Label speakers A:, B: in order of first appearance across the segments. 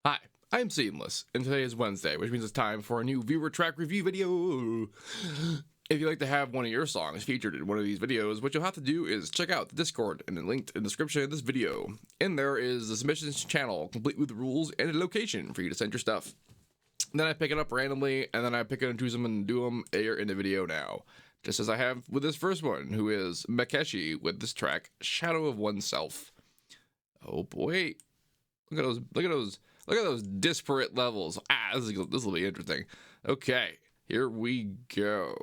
A: Hi, I'm Seamless, and today is Wednesday, which means it's time for a new viewer track review video. If you'd like to have one of your songs featured in one of these videos, what you'll have to do is check out the Discord and the link in the description of this video. In there is the submissions channel, complete with the rules and a location for you to send your stuff. Then I pick it up randomly, and then I pick it and choose them and do them here in the video now. Just as I have with this first one, who is Maekashi with this track, Shadow of Oneself. Oh boy. Look at those disparate levels. This will be interesting. Okay, here we go.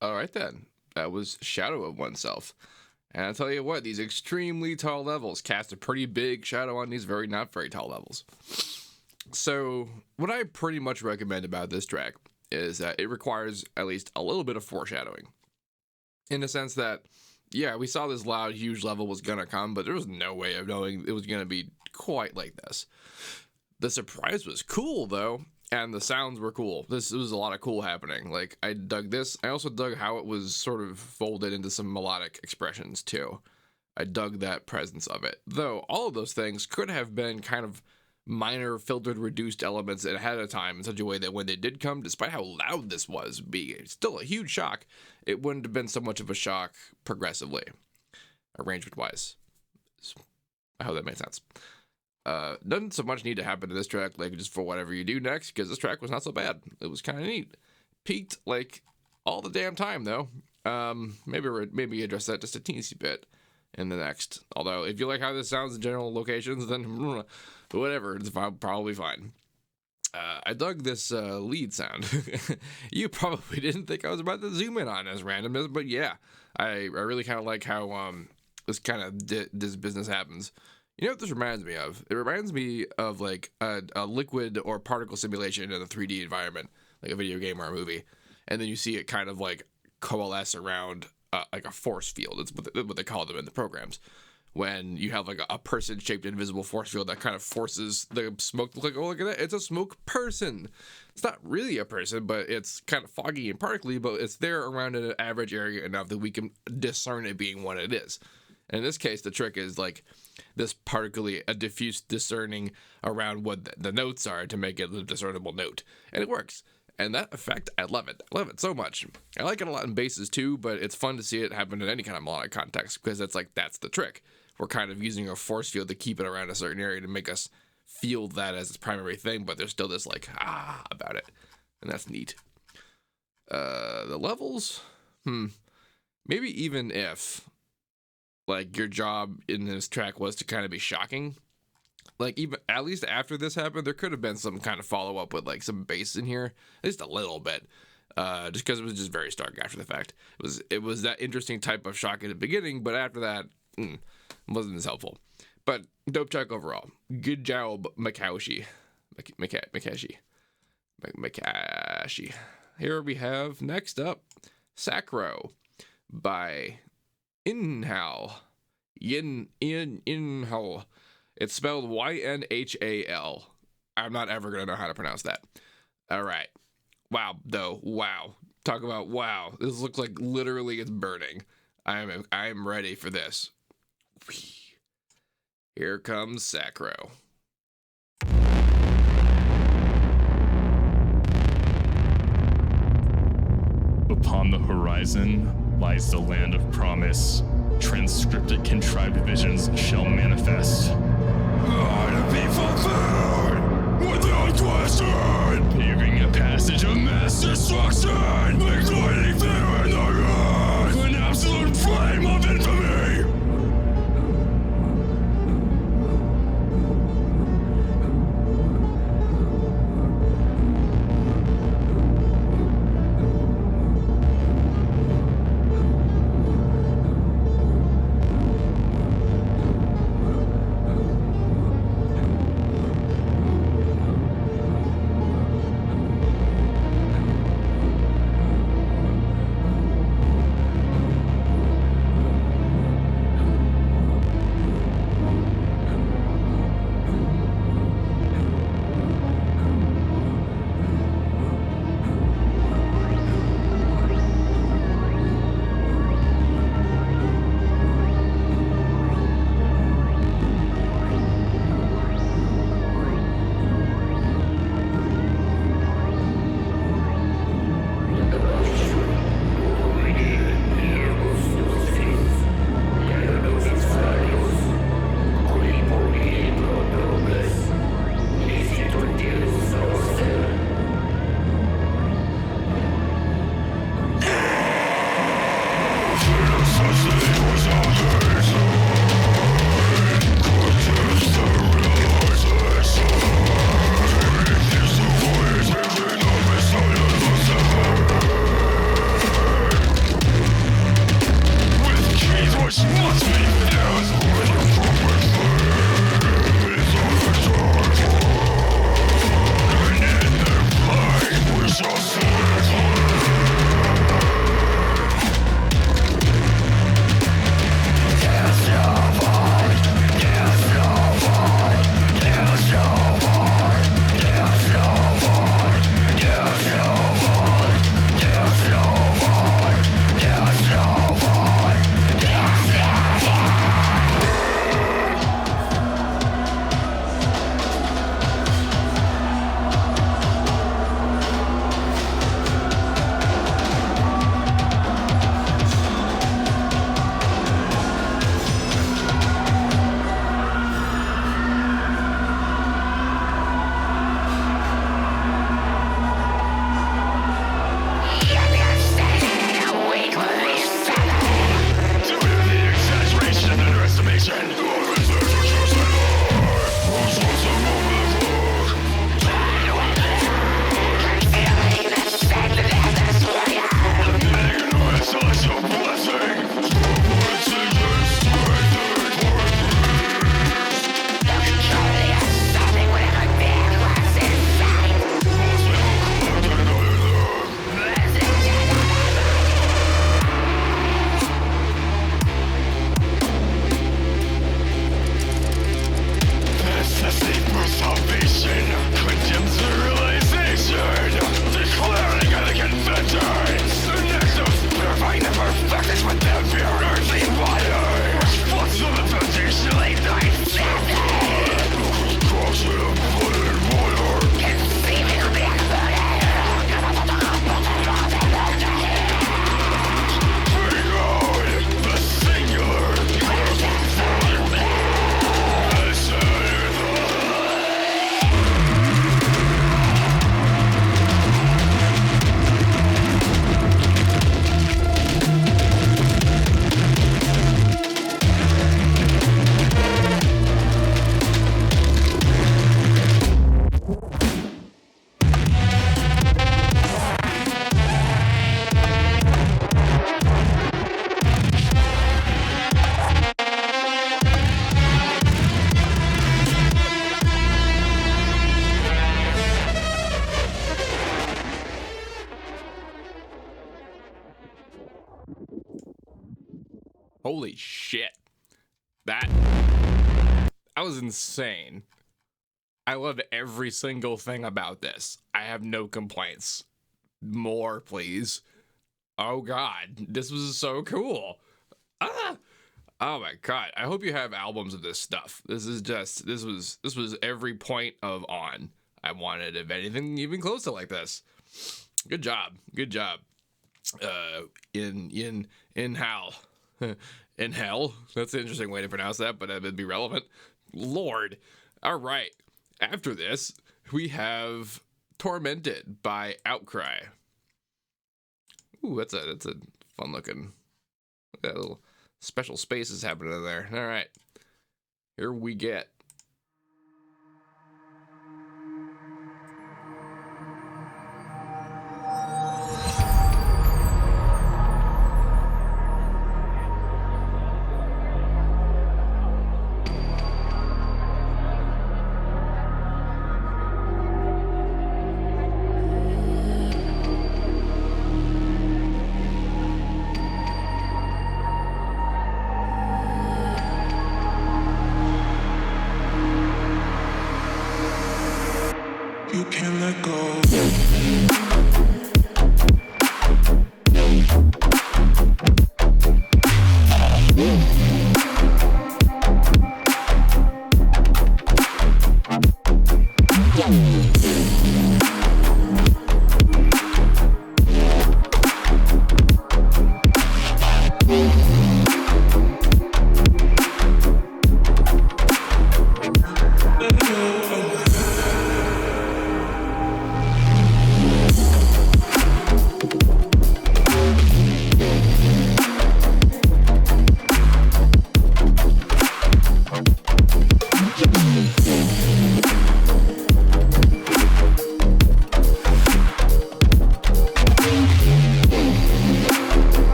A: Alright then, that was Shadow of Oneself. And I'll tell you what, these extremely tall levels cast a pretty big shadow on these not very tall levels. So, what I pretty much recommend about this track is that it requires at least a little bit of foreshadowing. In the sense that, yeah, we saw this loud, huge level was gonna come, but there was no way of knowing it was gonna be quite like this. The surprise was cool, though, and the sounds were cool. This was a lot of cool happening. Like, I dug this. I also dug how it was sort of folded into some melodic expressions, too. I dug that presence of it. Though, all of those things could have been kind of minor filtered reduced elements ahead of time in such a way that when they did come, despite how loud this was, being still a huge shock, it wouldn't have been so much of a shock progressively, arrangement wise. I hope that makes sense. Doesn't so much need to happen to this track, like just for whatever you do next, because this track was not so bad. It was kind of neat. Peaked like all the damn time though. Maybe address that just a teensy bit in the next. Although if you like how this sounds in general locations, then whatever, it's probably fine. I dug this lead sound. You probably didn't think I was about to zoom in on this randomness, but yeah, I really kind of like how this kind of this business happens. You know what this reminds me of? It reminds me of like a liquid or particle simulation in a 3D environment, like a video game or a movie, and then you see it kind of like coalesce around like a force field. It's what they call them in the programs. When you have like a person-shaped invisible force field that kind of forces the smoke to look like, oh, look at that, it's a smoke person. It's not really a person, but it's kind of foggy and particly, but it's there around an average area enough that we can discern it being what it is. And in this case, the trick is like this particly, a diffuse discerning around what the notes are to make it a discernible note. And it works. And that effect, I love it. I love it so much. I like it a lot in basses too, but it's fun to see it happen in any kind of melodic context because that's the trick. We're kind of using a force field to keep it around a certain area to make us feel that as its primary thing, but there's still this like, about it. And that's neat. The levels, maybe even if like your job in this track was to kind of be shocking, like even at least after this happened, there could have been some kind of follow up with like some bass in here, at least a little bit, just because it was just very stark after the fact. It was that interesting type of shock at the beginning, but after that, wasn't as helpful. But dope track overall. Good job, Maekashi. Maekashi. Here we have next up Sacro by Ynhal. Ynhal. It's spelled Ynhal. I'm not ever going to know how to pronounce that. All right. Wow, though. Wow. Talk about wow. This looks like literally it's burning. I'm ready for this. Here comes Sacro.
B: Upon the horizon lies the land of promise. Transcripted contrived visions shall manifest.
C: To be fulfilled without question.
B: Paving a passage of mass
C: Destruction, igniting fear in the earth. An absolute flame of infamy.
A: Holy shit. That was insane. I loved every single thing about this. I have no complaints. More, please. Oh god, this was so cool. Oh my god. I hope you have albums of this stuff. This was every point of On I wanted, if anything, even close to like this. Good job. Ynhal. Ynhal. That's an interesting way to pronounce that, but it'd be relevant. Lord. All right. After this, we have Tormented by Outcry. Ooh, that's a fun looking. Look at that little special spaces happening in there. All right. Here we get.
C: You can't let go.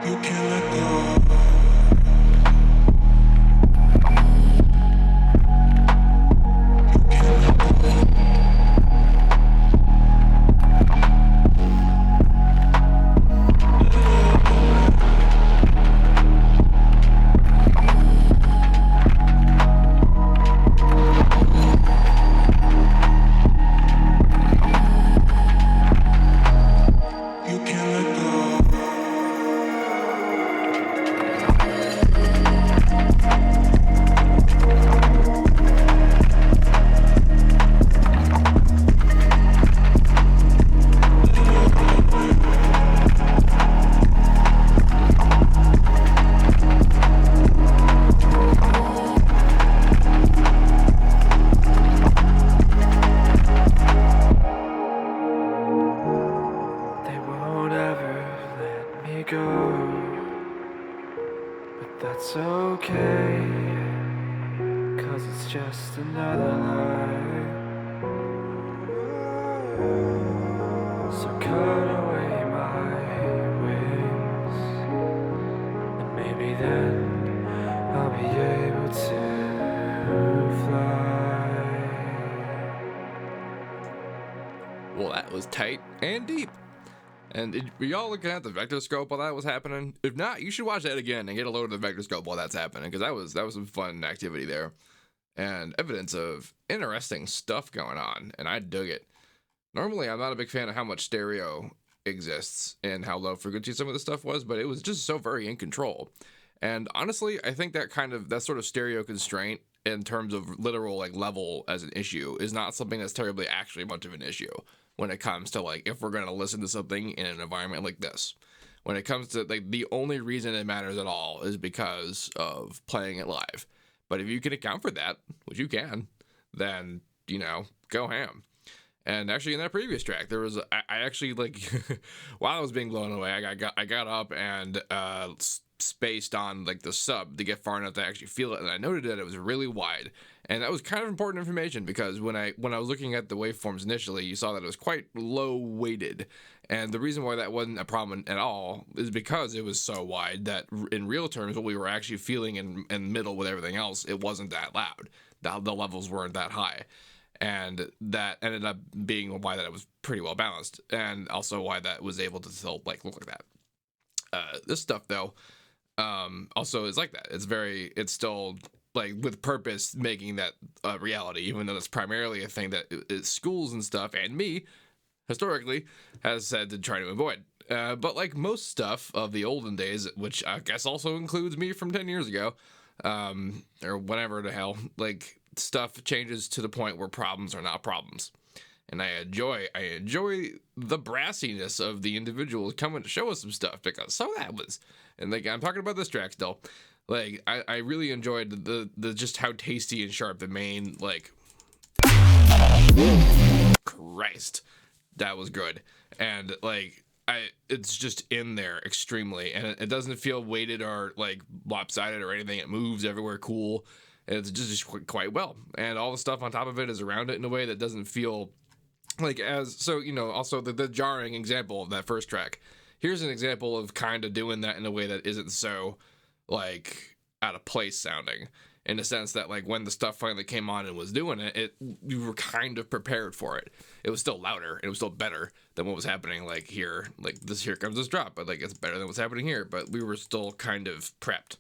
C: You can't let go. That's okay, 'cause it's just another lie. So cut away my wings, and maybe then I'll be able to fly.
A: Well, that was tight and deep. And were y'all looking at the vector scope while that was happening? If not, you should watch that again and get a load of the vector scope while that's happening, because that was some fun activity there, and evidence of interesting stuff going on, and I dug it. Normally, I'm not a big fan of how much stereo exists and how low frequency some of the stuff was, but it was just so very in control. And honestly, I think that sort of stereo constraint in terms of literal like level as an issue is not something that's terribly actually much of an issue when it comes to like if we're going to listen to something in an environment like this. When it comes to like the only reason it matters at all is because of playing it live. But if you can account for that, which you can, then, you know, go ham. And actually, in that previous track, there was I actually like while I was being blown away, I got up and spaced on like the sub to get far enough to actually feel it, and I noted that it was really wide, and that was kind of important information because when I was looking at the waveforms initially, you saw that it was quite low weighted, and the reason why that wasn't a problem at all is because it was so wide that in real terms, what we were actually feeling in middle with everything else, it wasn't that loud. The levels weren't that high. And that ended up being why that it was pretty well balanced, and also why that was able to still like look like that. This stuff though, also is like that. It's still like with purpose making that a reality, even though it's primarily a thing that schools and stuff and me historically has said to try to avoid. But like most stuff of the olden days, which I guess also includes me from 10 years ago, or whatever the hell, like stuff changes to the point where problems are not problems. And I enjoy the brassiness of the individuals coming to show us some stuff, because some of that was, and like I'm talking about this track still, like I really enjoyed the just how tasty and sharp the main, like, Christ, that was good. And like it's just in there extremely, and it doesn't feel weighted or like lopsided or anything. It moves everywhere cool. It's just quite well, and all the stuff on top of it is around it in a way that doesn't feel like as so. You know, also the jarring example of that first track. Here's an example of kind of doing that in a way that isn't so like out of place sounding, in the sense that like when the stuff finally came on and was doing it, you were kind of prepared for it. It was still louder, and it was still better than what was happening like here. Like this, here comes this drop, but like it's better than what's happening here. But we were still kind of prepped.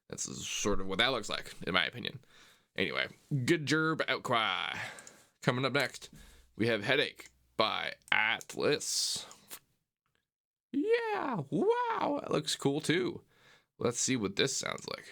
A: That's sort of what that looks like, in my opinion. Anyway, good job, Outcry. Coming up next, we have Headache by Atlas. Yeah, wow, that looks cool too. Let's see what this sounds like.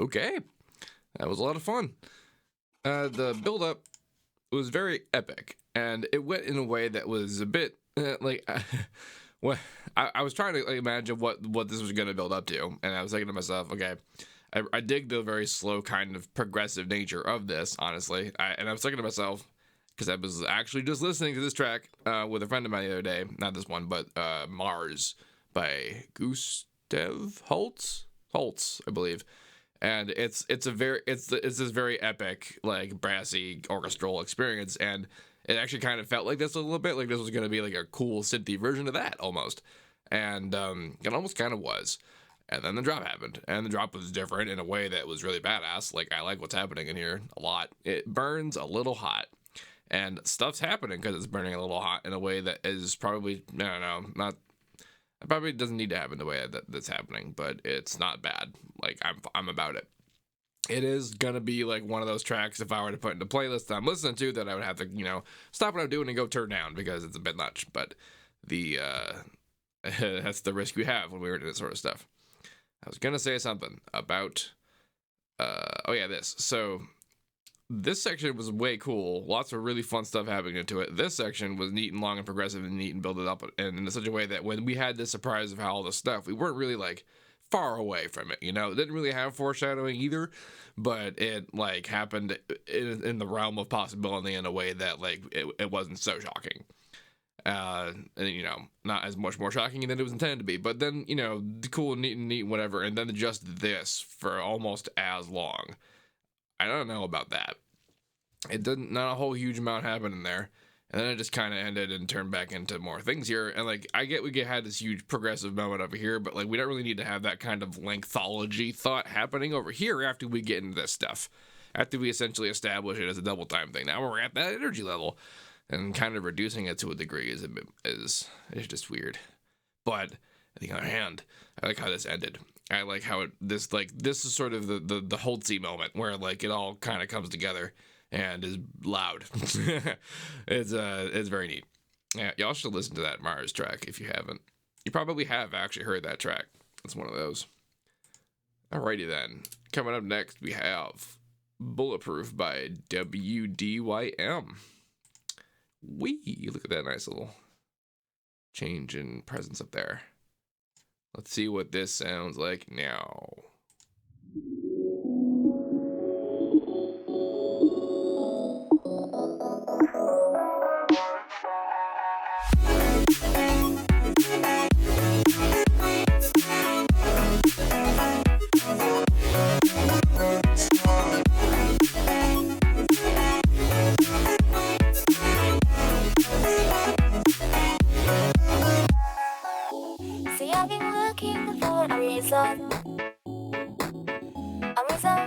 A: Okay, that was a lot of fun. The build-up was very epic, and it went in a way that was a bit well, I was trying to imagine what this was going to build up to, and I was thinking to myself, okay, I dig the very slow kind of progressive nature of this, honestly. And I was thinking to myself, because I was actually just listening to this track with a friend of mine the other day, not this one, but Mars by Gustav Holst, I believe. And it's this very epic, like, brassy orchestral experience, and it actually kind of felt like this a little bit, like this was going to be like a cool synthy version of that almost, and it almost kind of was. And then the drop happened, and the drop was different in a way that was really badass. Like, I like what's happening in here a lot. It burns a little hot, and stuff's happening because it's burning a little hot in a way that is probably, I don't know, it probably doesn't need to happen the way that's happening, but it's not bad. Like, I'm about it. It is gonna be like one of those tracks, if I were to put into playlist that I'm listening to, that I would have to, stop what I'm doing and go turn down because it's a bit much. But that's the risk you have when we're doing this sort of stuff. I was gonna say something about this. So this section was way cool. Lots of really fun stuff happening into it. This section was neat and long and progressive and neat and built it up and in such a way that when we had this surprise of how all this stuff, we weren't really like far away from it. It didn't really have foreshadowing either, but it like happened in the realm of possibility in a way that like it wasn't so shocking. And not as much more shocking than it was intended to be, but then cool, neat, whatever, and then just this for almost as long. I don't know about that. It didn't, not a whole huge amount happened in there, and then it just kind of ended and turned back into more things here. And like, I get we had this huge progressive moment over here, but like, we don't really need to have that kind of lengthology thought happening over here after we get into this stuff, after we essentially establish it as a double time thing. Now we're at that energy level, and kind of reducing it to a degree is just weird. But on the other hand, I like how this ended. I like how this is sort of the Holtzy moment where like it all kind of comes together and is loud. It's very neat. Yeah, y'all should listen to that Mars track if you haven't. You probably have actually heard that track. It's one of those. Alrighty then. Coming up next, we have Bulletproof by WDYM. Wee! Look at that nice little change in presence up there. Let's see what this sounds like now.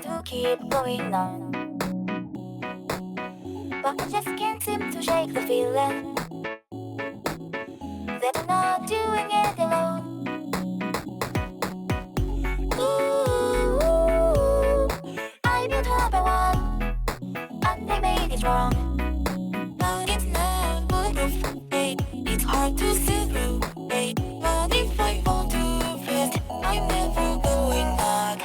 D: To keep going on, but I just can't seem to shake the feeling that I'm not doing it alone. Ooh, I built up a wall and they made it wrong, but it's not bulletproof. It's hard to see through. But if I fall too fast, I'm never going back.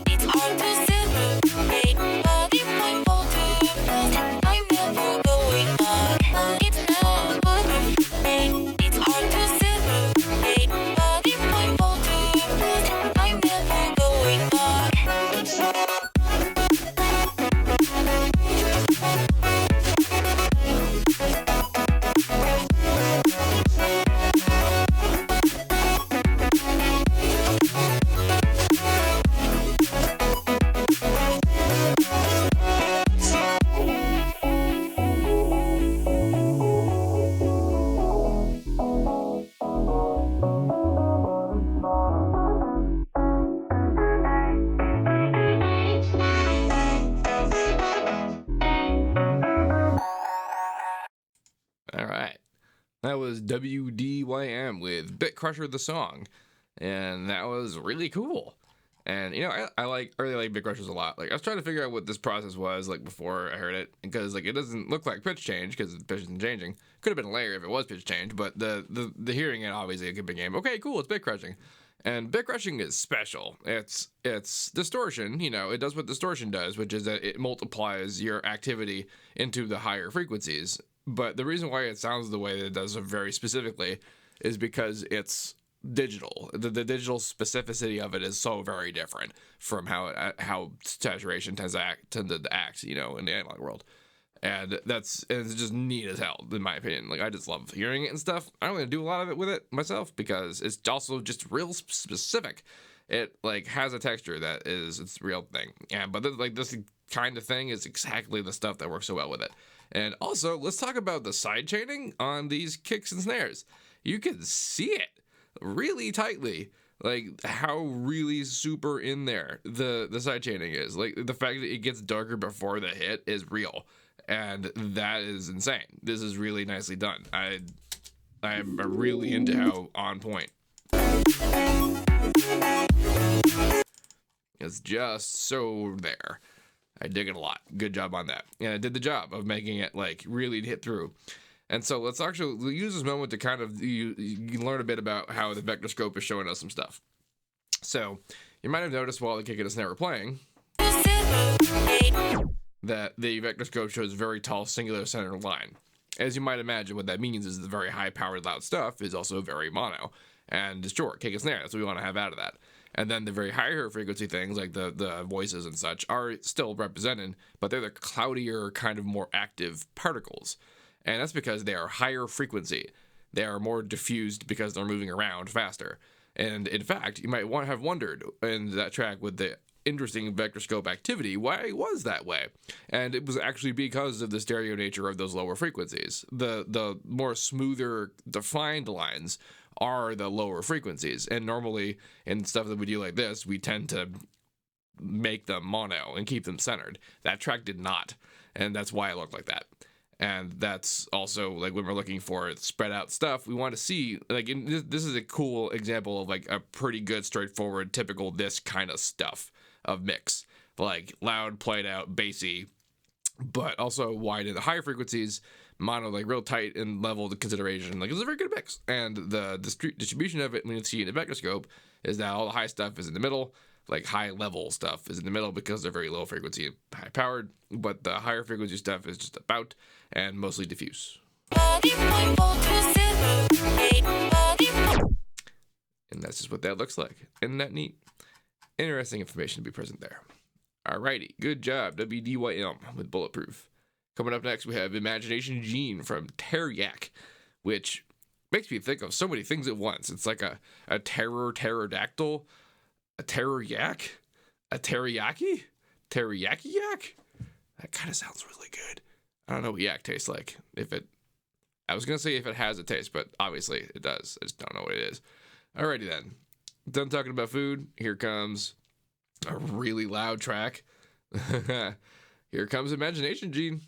D: It's hard to see through, but if I fall too fast,
A: That was WDYM with Bit Crusher the song, and that was really cool. And I really like Bit Crushers a lot. Like, I was trying to figure out what this process was like before I heard it, because like it doesn't look like pitch change because the pitch isn't changing. Could have been a layer if it was pitch change, but the hearing it obviously a big game. Okay, cool, it's bit crushing. And bit crushing is special. It's distortion. It does what distortion does, which is that it multiplies your activity into the higher frequencies. But the reason why it sounds the way that it does very specifically is because it's digital. The digital specificity of it is so very different from how saturation tends to act, in the analog world. And it's just neat as hell, in my opinion. Like, I just love hearing it and stuff. I don't really do a lot of it with it myself because it's also just real specific. It like has a texture that is its real thing. But this kind of thing is exactly the stuff that works so well with it. And also, let's talk about the side chaining on these kicks and snares. You can see it really tightly, like how really super in there the side chaining is. Like, the fact that it gets darker before the hit is real. And that is insane. This is really nicely done. I'm really into how on point. It's just so there. I dig it a lot. Good job on that. And it did the job of making it like really hit through. And so let's actually use this moment to kind of you learn a bit about how the vector scope is showing us some stuff. So you might have noticed while the kick and the snare were playing that the vector scope shows a very tall singular center line. As you might imagine, what that means is the very high powered loud stuff is also very mono and distorted kick and snare. That's what we want to have out of that. And then the very higher frequency things like the voices and such are still represented, but they're the cloudier, kind of more active particles. And that's because they are higher frequency. They are more diffused because they're moving around faster. And in fact, you might have wondered in that track with the interesting vector scope activity why it was that way. And it was actually because of the stereo nature of those lower frequencies. The more smoother defined lines are the lower frequencies. And normally in stuff that we do like this, we tend to make them mono and keep them centered. That track did not. And that's why it looked like that. And that's also like when we're looking for spread out stuff, we want to see like this is a cool example of like a pretty good, straightforward, typical this kind of stuff of mix, like loud, played out, bassy, but also wide in the higher frequencies, mono, like real tight and level to consideration. Like, it's a very good mix. And the distribution of it when you see in the vector scope is that all the high stuff is in the middle, like high level stuff is in the middle because they're very low frequency and high powered, but the higher frequency stuff is just about and mostly diffuse. And that's just what that looks like. Isn't that neat? Interesting information to be present there. Alrighty, good job, WDYM with Bulletproof. Coming up next, we have Imagination Gene from Teryak, which makes me think of so many things at once. It's like a pterodactyl, a terror yak, a teriyaki, teriyaki yak. That kind of sounds really good. I don't know what yak tastes like. I was gonna say if it has a taste, but obviously it does. I just don't know what it is. Alrighty then. Done talking about food. Here comes a really loud track. Here comes Imagination Gene.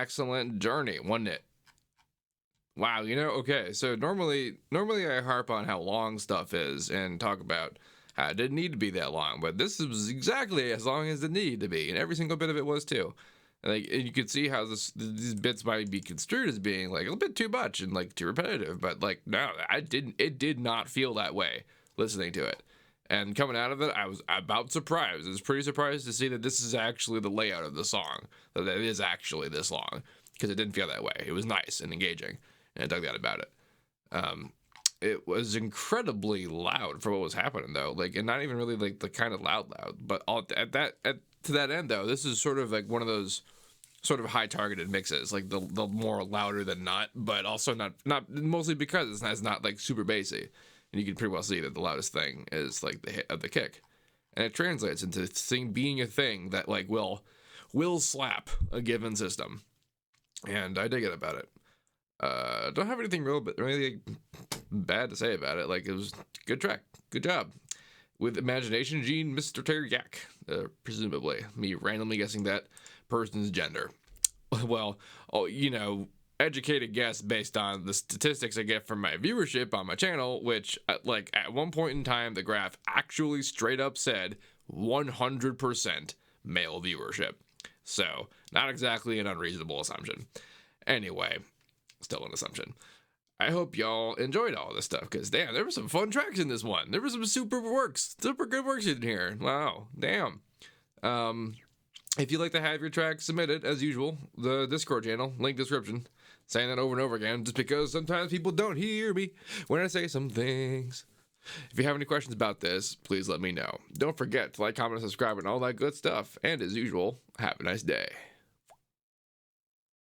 A: excellent journey, wasn't it? Wow, okay, so normally I harp on how long stuff is and talk about how it didn't need to be that long, but this was exactly as long as it needed to be, and every single bit of it was too. And you could see how these bits might be construed as being like a little bit too much and like too repetitive, but like no, it did not feel that way listening to it. And coming out of it, I was about surprised. I was pretty surprised to see that this is actually the layout of the song, that it is actually this long, because it didn't feel that way. It was nice and engaging, and I dug that about it. It was incredibly loud for what was happening though, like, and not even really like the kind of loud, but to that end though, this is sort of like one of those sort of high targeted mixes, like the more louder than not, but also not mostly because it's not like super bassy, and you can pretty well see that the loudest thing is like the hit of the kick, and it translates into being a thing that like will slap a given system, and I dig it about it. Don't have anything really bad to say about it. Like, it was a good track, good job. With imagination gene, Mr. Teryak, presumably. Me randomly guessing that person's gender. Well, educated guess based on the statistics I get from my viewership on my channel, which, at one point in time, the graph actually straight up said 100% male viewership. So, not exactly an unreasonable assumption. Anyway, still an assumption. I hope y'all enjoyed all this stuff, because damn, there were some fun tracks in this one. There were some super good works in here. Wow, damn. If you'd like to have your track submitted, as usual, the Discord channel, link description. Saying that over and over again, just because sometimes people don't hear me when I say some things. If you have any questions about this, please let me know. Don't forget to like, comment, and subscribe, and all that good stuff. And as usual, have a nice day.